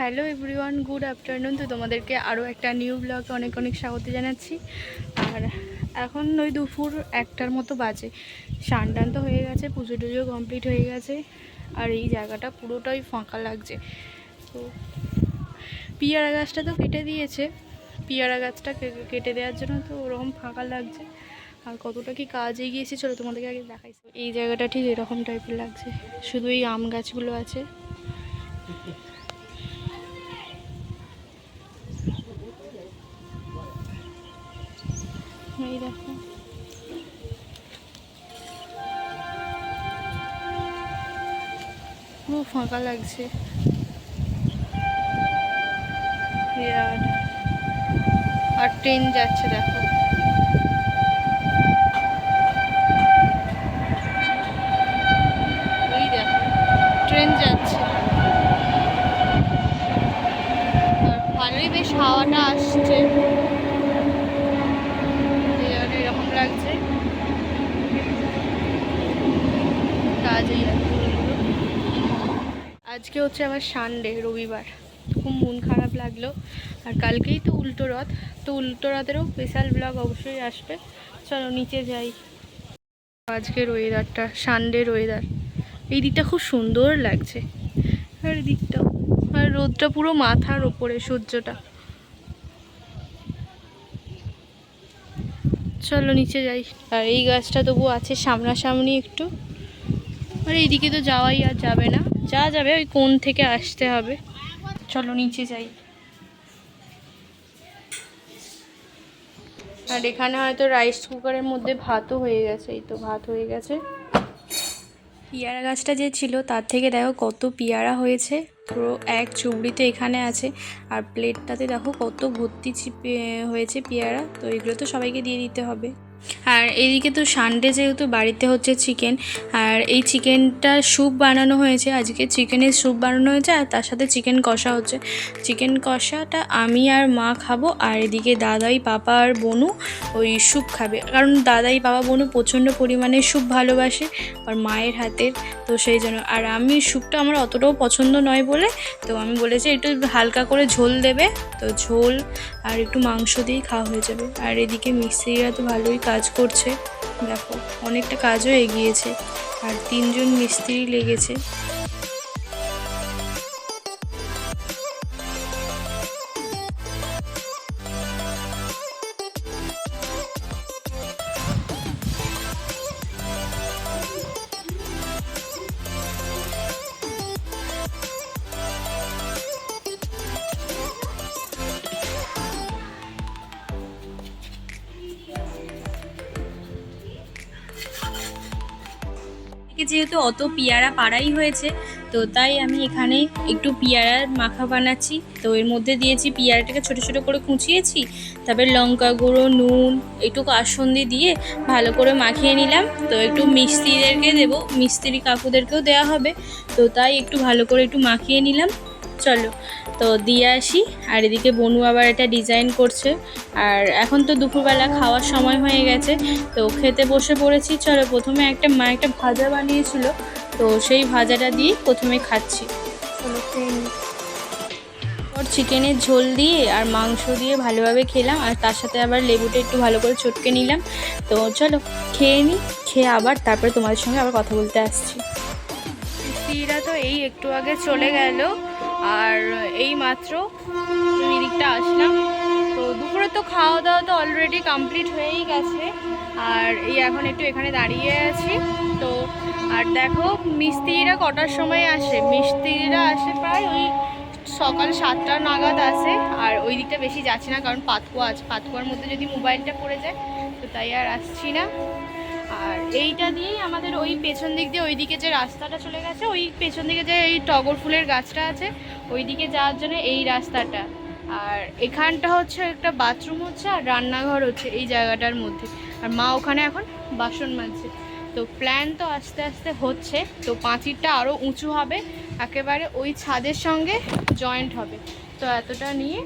Hello everyone, good afternoon. তো তোমাদেরকে আরও একটা নিউ ব্লগে অনেক অনেক স্বাগত জানাচ্ছি। আর এখন ওই দুপুর 1টার মতো বাজে। স্নান টান তো হয়ে গেছে, পুজো টুজো কমপ্লিট হয়ে গেছে। আর এই জায়গাটা পুরোটাই ফাঁকা লাগছে। তো পিয়ারা গাছটা তো কেটে দিয়েছে, পিয়ারা গাছটা কেটে দেওয়ার জন্য তো ওরকম ফাঁকা লাগছে। আর কতটা কি কাজ এগিয়েছে চলো তোমাদেরকে আগে দেখাইছি। এই জায়গাটা ঠিক এরকম টাইপের লাগছে, শুধু এই আম গাছগুলো আছে। এই দেখো, পুরো ফাঁকা লাগছে। আর ট্রেন যাচ্ছে দেখো, ওই দেখো ট্রেন যাচ্ছে। আর ভালোই বেশ হাওয়াটা আসছে, এরকম লাগছে। কাজেই আজকে হচ্ছে আবার সানডে, রবিবার। খুব মন খারাপ লাগলো। আর কালকেই তো উল্টো রথ, তো উল্টো রথেরও স্পেশাল ব্লগ অবশ্যই আসবে। চলো নিচে যাই। আজকের ওয়েদারটা, সানডের ওয়েদার, এই দিকটা খুব সুন্দর লাগছে। আর দিকটাও, আর রোদটা পুরো মাথার ওপরে, সূর্যটা। চলো নিচে যাই। আর এই গাছটা তবু আছে সামনাসামনি একটু। আর এইদিকে তো যাওয়াই আর যাবে না, যা যাবে ওই কোণ থেকে আসতে হবে। চলো নিচে যাই। আর এখানে হয়তো রাইস কুকারের মধ্যে ভাতও হয়ে গেছে। এই তো ভাত হয়ে গেছে। পিয়ারা গাছটা যে ছিল তার থেকে দেখো কত পিয়ারা হয়েছে, পুরো এক চুবড়িতে এখানে আছে। আর প্লেটটাতে দেখো কত ভর্তি হয়েছে পিয়ারা। তো এগুলো তো সবাইকে দিয়ে দিতে হবে। আর এইদিকে তো সানডে যেহেতু বাড়িতে হচ্ছে চিকেন, আর এই চিকেনটা স্যুপ বানানো হয়েছে। আজকে চিকেনের স্যুপ বানানো হয়েছে, আর তার সাথে চিকেন কষা হচ্ছে। চিকেন কষাটা আমি আর মা খাবো, আর এদিকে দাদাই, পাপা আর বনু ওই স্যুপ খাবে। কারণ দাদাই, বাবা, বনু প্রচণ্ড পরিমাণে স্যুপ ভালোবাসে আর মায়ের হাতের, তো সেই জন্য। আর আমি স্যুপটা আমার অতটাও পছন্দ নয় বলে, তো আমি বলেছি একটু হালকা করে ঝোল দেবে। তো ঝোল আর একটু মাংস দিয়েই খাওয়া হয়ে যাবে। আর এদিকে মিস্ত্রিরা তো ভালোই কাজ করছে, দেখো অনেকটা কাজও এগিয়েছে। আর 3জন মিস্ত্রি লেগেছে। যেহেতু অত পেয়ারা পাড়াই হয়েছে, তো তাই আমি এখানে একটু পেয়ারার মাখা বানাচ্ছি। তো এর মধ্যে দিয়েছি পেয়ারাটাকে ছোট ছোট করে কুচিয়েছি, তারপরে লঙ্কা গুঁড়ো, নুন, একটু কাসুন্দি দিয়ে ভালো করে মাখিয়ে নিলাম। তো একটু মিস্ত্রিদেরকে দেবো, মিস্ত্রি কাকুদেরকেও দেওয়া হবে, তো তাই একটু ভালো করে একটু মাখিয়ে নিলাম। চলো তো দিয়ে আসি। আর এদিকে বনু আবার এটা ডিজাইন করছে। আর এখন তো দুপুরবেলা খাওয়ার সময় হয়ে গেছে, তো খেতে বসে পড়েছি। চলো প্রথমে মা একটা ভাজা বানিয়েছিল, তো সেই ভাজাটা দিয়ে প্রথমে খাচ্ছি। চলো খেয়ে নিই। ওর চিকেনের ঝোল দিয়ে আর মাংস দিয়ে ভালোভাবে খেলাম, আর তার সাথে আবার লেবুটা একটু ভালো করে চটকে নিলাম। তো চলো খেয়ে নিই, খেয়ে আবার তারপরে তোমাদের সঙ্গে আবার কথা বলতে আসছি। মিস্ত্রিরা তো এই একটু আগে চলে গেল, আর এই মাত্র এদিকটা আসলাম। তো দুপুরে তো খাওয়া দাওয়া তো অলরেডি কমপ্লিট হয়েই গেছে। আর এই এখন একটু এখানে দাঁড়িয়ে আছি। তো আর দেখো মিস্ত্রিরা কটার সময় আসে, মিস্ত্রিরা আসে প্রায় ওই সকাল 7টা নাগাদ আসে। আর ওই দিকটা বেশি যাচ্ছি না, কারণ পাতকুয়া আছে, পাতকুয়ার মধ্যে যদি মোবাইলটা পড়ে যায়, তো তাই আর আসছি না। আর এইটা দিয়েই আমাদের ওই পেছন দিক দিয়ে ওই দিকে যে রাস্তাটা চলে গেছে, ওই পেছন দিকে যে এই টগর ফুলের গাছটা আছে, ওই দিকে যাওয়ার জন্য এই রাস্তাটা। আর এখানটা হচ্ছে একটা বাথরুম হচ্ছে, আর রান্নাঘর হচ্ছে এই জায়গাটার মধ্যে। আর মা ওখানে এখন বাসন মাজছে। তো প্ল্যান তো আস্তে আস্তে হচ্ছে। তো পাঁচিরটা আরও উঁচু হবে, একেবারে ওই ছাদের সঙ্গে জয়েন্ট হবে। তো এতটা নিয়ে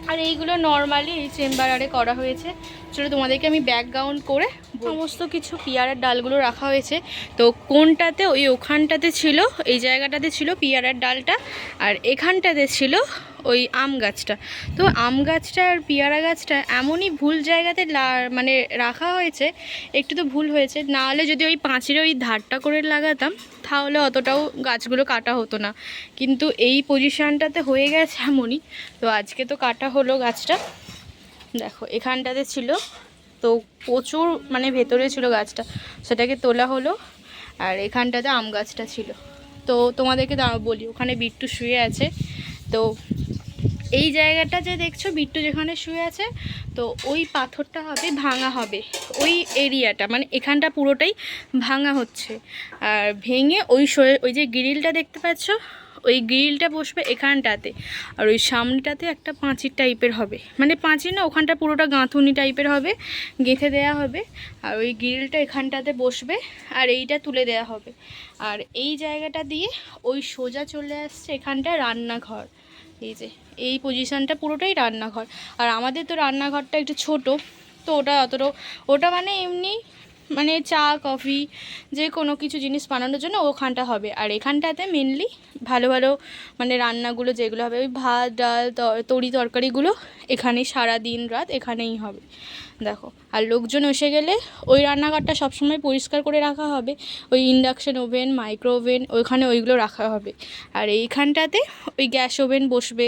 আর এইগুলো নর্মালি এই চেম্বারে করা হয়েছে। চলো তোমাদেরকে আমি ব্যাকগ্রাউন্ড করে সমস্ত কিছু পিয়ারার ডালগুলো রাখা হয়েছে। তো কোনটাতে ওখানটাতে ছিল, এই জায়গাটাতে ছিল পিয়ারার ডালটা, আর এখানটাতে ছিল ওই আম গাছটা। তো আম গাছটা আর পিয়ারা গাছটা এমনই ভুল জায়গাতে মানে রাখা হয়েছে, একটু তো ভুল হয়েছে, না হলে যদি ওই পাঁচির ওই ধারটা করে লাগাতাম তাহলে অতটাও গাছগুলো কাটা হতো না। কিন্তু এই পজিশানটাতে হয়ে গেছে এমনই। তো আজকে তো কাটা হলো গাছটা, দেখো এখানটাতে ছিল, তো প্রচুর মানে ভেতরে ছিল গাছটা, সেটাকে তোলা হলো। আর এখানটাতে আম গাছটা ছিল। তো তোমাদেরকে বলি, ওখানে বিট্টু শুয়ে আছে। তো এই জায়গাটা যে দেখছো বিট্টু যেখানে শুয়ে আছে, তো ওই পাথরটা হবে ভাঙা হবে, ওই এরিয়াটা মানে এখানটা পুরোটাই ভাঙা হচ্ছে। আর ভেঙে ওই যে গ্রিলটা দেখতে পাচ্ছ, ওই গ্রিলটা বসবে এখানটাতে। আর ওই সামনেটাতে একটা পাঁচির টাইপের হবে, মানে পাঁচির না, ওখানটা পুরোটা গাঁথুনি টাইপের হবে, গেঁথে দেয়া হবে। আর ওই গ্রিলটা এখানটাতে বসবে, আর এইটা তুলে দেয়া হবে। আর এই জায়গাটা দিয়ে ওই সোজা চলে আসছে এখানটা রান্নাঘর। এই যে এই পজিশানটা পুরোটাই রান্নাঘর। আর আমাদের তো রান্নাঘরটা একটু ছোট, তো ওটা মানে এমনি মানে চা কফি যে কোনো কিছু জিনিস বানানোর জন্য ওখানটা হবে। আর এখানটাতে মেনলি ভালো ভালো মানে রান্নাগুলো যেগুলো হবে, ওই ভাত ডাল তরি তরকারিগুলো এখানেই সারা দিন রাত এখানেই হবে। দেখো, আর লোকজন এসে গেলে ওই রান্নাঘরটা সবসময় পরিষ্কার করে রাখা হবে, ওই ইন্ডাকশান ওভেন মাইক্রো ওভেন ওইখানে ওইগুলো রাখা হবে। আর এইখানটাতে ওই গ্যাস ওভেন বসবে,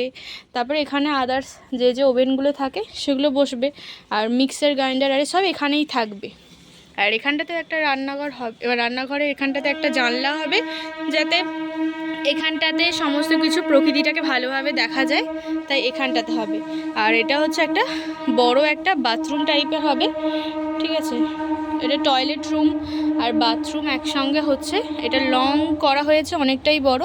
তারপরে এখানে আদার্স যে যে ওভেনগুলো থাকে সেগুলো বসবে। আর মিক্সার গ্রাইন্ডার আর সব এখানেই থাকবে। আর এখানটাতে একটা রান্নাঘর হবে। এবার রান্নাঘরে এখানটাতে একটা জানলা হবে, যাতে এখানটাতে সমস্ত কিছু প্রকৃতিটাকে ভালোভাবে দেখা যায়, তাই এখানটাতে হবে। আর এটা হচ্ছে একটা বড় একটা বাথরুম টাইপের হবে, ঠিক আছে। এটা টয়লেট রুম আর বাথরুম একসঙ্গে হচ্ছে, এটা লং করা হয়েছে অনেকটাই বড়।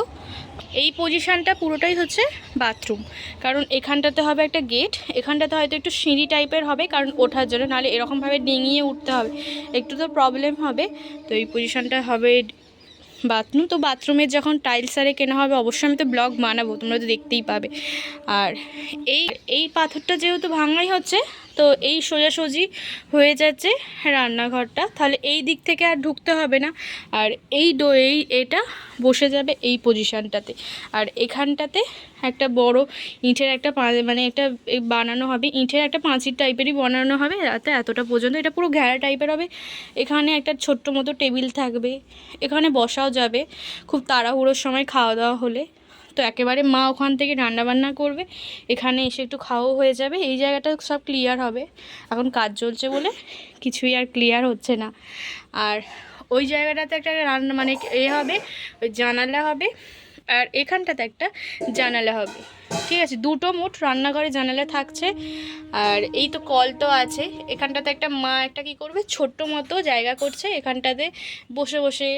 এই পজিশানটা পুরোটাই হচ্ছে বাথরুম, কারণ এখানটাতে হবে একটা গেট, এখানটাতে হয়তো একটু সিঁড়ি টাইপের হবে কারণ ওঠার জন্য, নাহলে এরকমভাবে ডিঙিয়ে উঠতে হবে, একটু তো প্রবলেম হবে। তো এই পজিশানটা হবে বাথরুম। তো বাথরুমের যখন টাইলস আরে কেনা হবে অবশ্যই আমি তো ব্লগ বানাবো, তোমরা তো দেখতেই পাবে। আর এই পাথরটা যেহেতু ভাঙাই হচ্ছে, তো এই সোজাসুজি হয়ে যাচ্ছে রান্নাঘরটা, তাহলে এই দিক থেকে আর ঢুকতে হবে না। আর এটা বসে যাবে এই পজিশানটাতে। আর এখানটাতে একটা বড় ইঁটের একটা মানে একটা বানানো হবে, ইঁটের একটা পাঁচির টাইপেরই বানানো হবে, রাতে এতটা পর্যন্ত এটা পুরো ঘেরা টাইপের হবে। এখানে একটা ছোট্ট মতো টেবিল থাকবে, এখানে বসাও যাবে খুব তাড়াহুড়োর সময় খাওয়া দাওয়া হলে। তো একেবারে মা ওখান থেকে রান্নাবান্না করবে, এখানে এসে একটু খাওয়াও হয়ে যাবে। এই জায়গাটা সব ক্লিয়ার হবে, এখন কাজ চলছে বলে কিছুই আর ক্লিয়ার হচ্ছে না। আর ওই জায়গাটাতে একটা রান্না মানে হবে, ওই জানালা হবে, আর এখানটাতে একটা জানালা হবে, ঠিক আছে। দুটো মোট রান্নাঘরে জানালা থাকছে। আর এই তো কল তো আছে, এখানটাতে একটা মা একটা কী করবে ছোট্ট মতো জায়গা করছে, এখানটাতে বসে বসে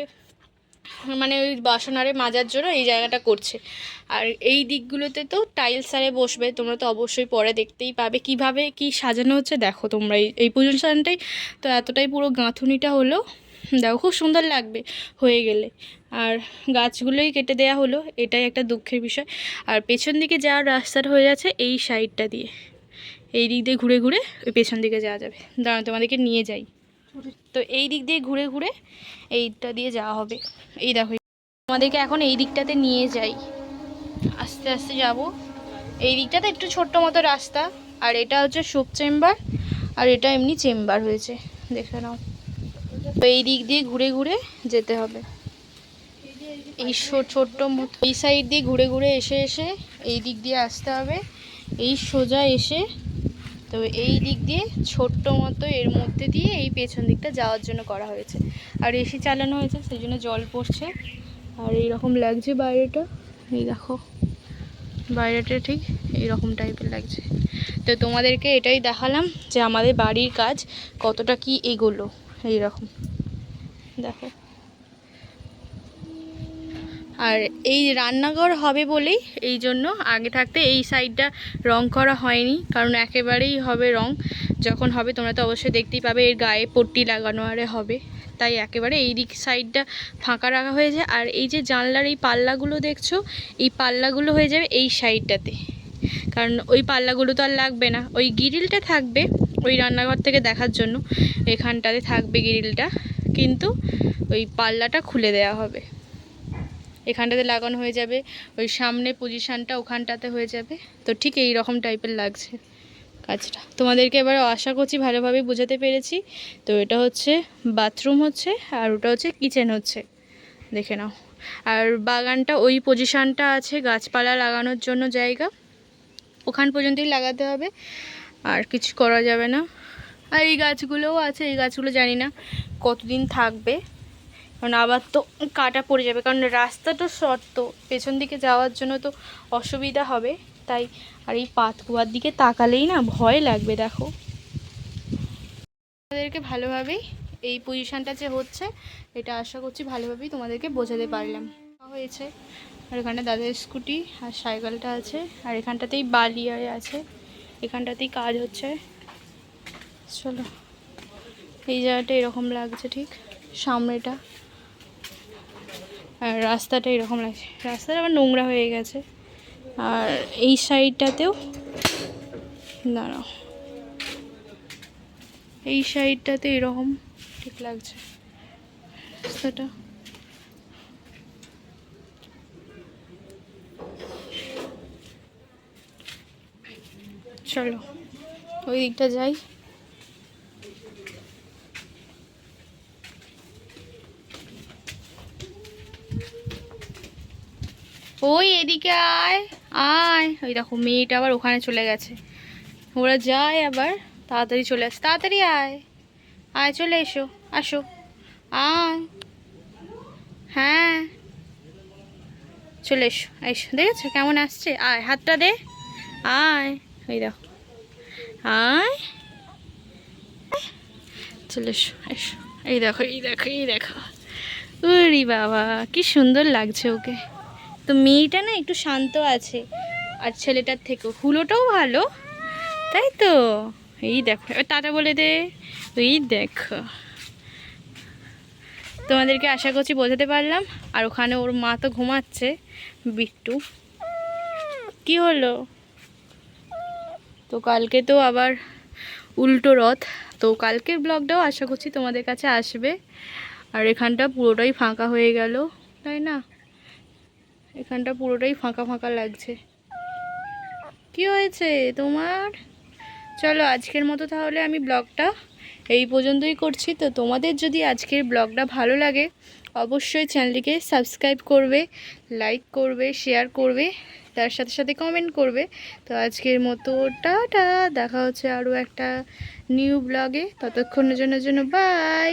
মানে ওই বাসন আরে মাজার জন্য এই জায়গাটা করছে। আর এই দিকগুলোতে তো টাইলস আরে বসবে, তোমরা তো অবশ্যই পরে দেখতেই পাবে কিভাবে কি সাজানো হচ্ছে। দেখো তোমরা এই পজিশনটাই তো এতটাই পুরো গাঁথুনিটা হলো, দেখো খুব সুন্দর লাগবে হয়ে গেলে। আর গাছগুলোই কেটে দেয়া হলো, এটাই একটা দুঃখের বিষয়। আর পেছন দিকে যাওয়ার রাস্তাটা হয়ে যাচ্ছে এই সাইডটা দিয়ে, এই দিক দিয়ে ঘুরে ঘুরে ওই পেছন দিকে যাওয়া যাবে। দাঁড়াও তোমাদেরকে নিয়ে যাই। তো এই দিক দিয়ে ঘুরে ঘুরে এইটা দিয়ে যাওয়া হবে। এই দেখো আমাদেরকে এখন এই দিকটাতে নিয়ে যাই, আস্তে আস্তে যাব। এই দিকটাতে একটু ছোট্ট মতো রাস্তা, আর এটা হচ্ছে সুপ চেম্বার, আর এটা এমনি চেম্বার হয়েছে, দেখে নাও। তো এই দিক দিয়ে ঘুরে ঘুরে যেতে হবে, এই ছোট্ট মতো এই সাইড দিয়ে ঘুরে ঘুরে এসে এসে এই দিক দিয়ে আসতে হবে, এই সোজা এসে তো এই দিক দিয়ে ছোট্ট মতো এর মধ্যে দিয়ে এই পেছন দিকটা যাওয়ার জন্য করা হয়েছে। আর এসি চালানো হয়েছে, সেই জন্য জল পড়ছে। আর এইরকম লাগছে বাইরেটা, এই দেখো বাইরেটা ঠিক এইরকম টাইপের লাগছে। তো তোমাদেরকে এটাই দেখালাম যে আমাদের বাড়ির কাজ কতটা কি এগোলো, এইরকম দেখো। আর এই রান্নাঘর হবে বলেই এই জন্য আগে থাকতে এই সাইডটা রং করা হয়নি, কারণ একেবারেই হবে রং যখন হবে তোমরা তো অবশ্যই দেখতেই পাবে, এর গায়ে পট্টি লাগানো আরে হবে, তাই একেবারে এই দিক সাইডটা ফাঁকা রাখা হয়েছে। আর এই যে জানলার এই পাল্লাগুলো দেখছো, এই পাল্লাগুলো হয়ে যাবে এই সাইডটাতে, কারণ ওই পাল্লাগুলো তো আর লাগবে না, ওই গ্রিলটা থাকবে ওই রান্নাঘর থেকে দেখার জন্য, এখানটাতে থাকবে গ্রিলটা, কিন্তু ওই পাল্লাটা খুলে দেওয়া হবে, এখানটাতে লাগানো হয়ে যাবে, ওই সামনে পজিশানটা ওখানটাতে হয়ে যাবে। তো ঠিক এই রকম টাইপের লাগছে কাজটা। তোমাদেরকে এবার আশা করছি ভালোভাবে বোঝাতে পেরেছি। তো এটা হচ্ছে বাথরুম হচ্ছে, আর ওটা হচ্ছে কিচেন হচ্ছে, দেখে নাও। আর বাগানটা ওই পজিশানটা আছে গাছপালা লাগানোর জন্য জায়গা, ওখান পর্যন্তই লাগাতে হবে, আর কিছু করা যাবে না। আর এই গাছগুলোও আছে, এই গাছগুলো জানি না কতদিন থাকবে, কারণ আবার তো কাটা পড়ে যাবে, কারণ রাস্তাটা শর্ট, তো পেছন দিকে যাওয়ার জন্য তো অসুবিধা হবে তাই। আর এই পাতকুয়ার দিকে তাকালেই না ভয় লাগবে। দেখো তোমাদেরকে ভালোভাবেই এই পজিশানটা যে হচ্ছে এটা আশা করছি ভালোভাবেই তোমাদেরকে বোঝাতে পারলাম। হয়েছে, আর এখানে দাদার স্কুটি আর সাইকেলটা আছে, আর এখানটাতেই বালি আছে, এখানটাতেই কাজ হচ্ছে। চলো, এই জায়গাটা এরকম লাগছে ঠিক সামনেটা, আর রাস্তাটা এরকম লাগছে, রাস্তাটা আবার নোংরা হয়ে গেছে। আর এই সাইডটাতেও দাঁড়াও, এই সাইডটাতে এরকম ঠিক লাগছে রাস্তাটা। চলো ওই দিকটা যাই। ওই এদিকে আয় আয়, ওই দেখো মেয়েটা আবার ওখানে চলে গেছে, ওরা যায় আবার তাড়াতাড়ি চলে আসে, তাড়াতাড়ি আয় আয়, চলে এসো, আসো, আয়, হ্যাঁ চলে এসো, এসো, দেখেছো কেমন আসছে, আয় হাতটা দে, আয়, ওই দেখো, আয়, চলে এসো, এসো, এই দেখো এই দেখো এই দেখো, উরি বাবা কি সুন্দর লাগছে ওকে। তো মেয়েটা না একটু শান্ত আছে আর ছেলেটার থেকেও, হুলোটাও ভালো, তাই তো। এই দেখো এবার টাটা বলে দে, এই দেখো। তোমাদেরকে আশা করছি বোঝাতে পারলাম। আর ওখানে ওর মা তো ঘুমাচ্ছে, বিট্টু। কি হলো? তো কালকে তো আবার উল্টো রথ, তো কালকের ব্লগটাও আশা করছি তোমাদের কাছে আসবে। আর এখানটা পুরোটাই ফাঁকা হয়ে গেল, তাই না? এখানটা পুরোটাই ফাঁকা ফাঁকা লাগছে। কি হয়েছে তোমার? চলো আজকের মতো তাহলে আমি ব্লগটা এই পর্যন্তই করছি। তো তোমাদের যদি আজকের ব্লগটা ভালো লাগে অবশ্যই চ্যানেলটিকে সাবস্ক্রাইব করবে, লাইক করবে, শেয়ার করবে, তার সাথে সাথে কমেন্ট করবে। তো আজকের মতো টাটা, দেখা হচ্ছে আরও একটা নিউ ব্লগে, ততক্ষণের জন্য বাই।